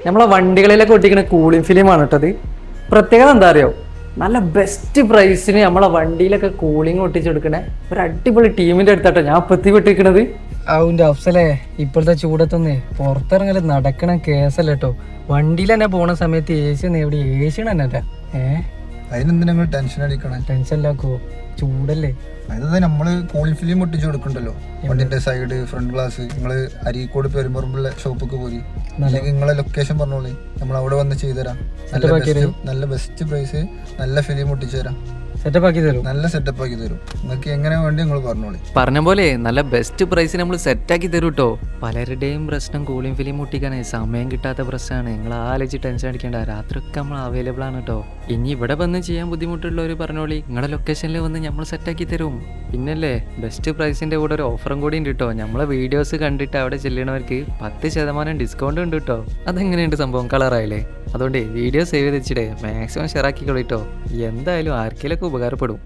നമ്മളെ വണ്ടികളിലൊക്കെ ഒട്ടിക്കുന്ന കൂളിംഗ് ഫിലിമാണ് കേട്ടത്. പ്രത്യേകത എന്താ അറിയോ, നല്ല ബെസ്റ്റ് പ്രൈസിന് നമ്മളെ വണ്ടിയിലൊക്കെ കൂളിംഗ് ഒട്ടിച്ചെടുക്കണേ ഒരു അടിപൊളി ടീമിന്റെ അടുത്താട്ടോ ഞാൻ പെത്തി വിട്ടിരിക്കണത്. അവന്റെ അവസലേ ഇപ്പോഴത്തെ ചൂടത്തൊന്നേ പുറത്തിറങ്ങല് നടക്കണ കേസല്ല കേട്ടോ. വണ്ടിയിൽ തന്നെ പോണ സമയത്ത് എ സി ഒന്നും എവിടെ എ സി തന്നെ അതിനെന്തിനാ നിങ്ങൾ ടെൻഷൻ അടിക്കണേ? ടെൻഷൻ ഇല്ലാക്കോ, ചൂടല്ലേ. അതായത് നമ്മള് കൂളിംഗ് ഫിലിം ഒട്ടിച്ചു കൊടുക്കണ്ടല്ലോ വണ്ടിന്റെ സൈഡ് ഫ്രണ്ട് ഗ്ലാസ്. നിങ്ങള് അരീക്കോട് പെരുമ്പറമ്പുള്ള ഷോപ്പിക്ക് പോയി അല്ലെങ്കിൽ നിങ്ങളെ ലൊക്കേഷൻ പറഞ്ഞോളി, നമ്മൾ അവിടെ വന്ന് ചെയ്തുതരാം. നല്ല ബെസ്റ്റ് പ്രൈസ്, നല്ല ഫിലിം ഒട്ടിച്ചു തരാം. സെറ്റപ്പ് ആക്കി തരും, നല്ല സെറ്റപ്പ് ആക്കി തരും. നിങ്ങൾക്ക് എങ്ങനെ വേണ്ടി നിങ്ങൾ പറഞ്ഞോളി. പറഞ്ഞ പോലെ നല്ല ബെസ്റ്റ് പ്രൈസിന് നമ്മൾ സെറ്റാക്കി തരും കേട്ടോ. പലരുടെയും പ്രശ്നം കൂളിംഗ് ഫിലിം ഒട്ടിക്കാനേ സമയം കിട്ടാത്ത പ്രശ്നമാണ്. നിങ്ങൾ ആലോചിച്ച് ടെൻഷൻ അടിക്കേണ്ട, രാത്രിയൊക്കെ നമ്മൾ അവൈലബിൾ ആണ് കേട്ടോ. ഇനി ഇവിടെ വന്ന് ചെയ്യാൻ ബുദ്ധിമുട്ടുള്ളവർ പറഞ്ഞോളി, നിങ്ങളുടെ ലൊക്കേഷനിൽ വന്ന് നമ്മൾ സെറ്റാക്കി തരും. പിന്നല്ലേ ബെസ്റ്റ് പ്രൈസിന്റെ കൂടെ ഒരു ഓഫറും കൂടി ഉണ്ട് കേട്ടോ. നമ്മളെ വീഡിയോസ് കണ്ടിട്ട് അവിടെ ചെല്ലണവർക്ക് 10% ഡിസ്കൗണ്ട് ഉണ്ട് കേട്ടോ. അതെങ്ങനെയുണ്ട് സംഭവം, കളറായില്ലേ? അതുകൊണ്ട് വീഡിയോ സേവ് ചെയ്ത് വെച്ചിട്ട് മാക്സിമം ഷെയർ ആക്കിക്കോളൂ കേട്ടോ. എന്തായാലും ആർക്കെങ്കിലൊക്കെ ഉപകാരപ്പെടും.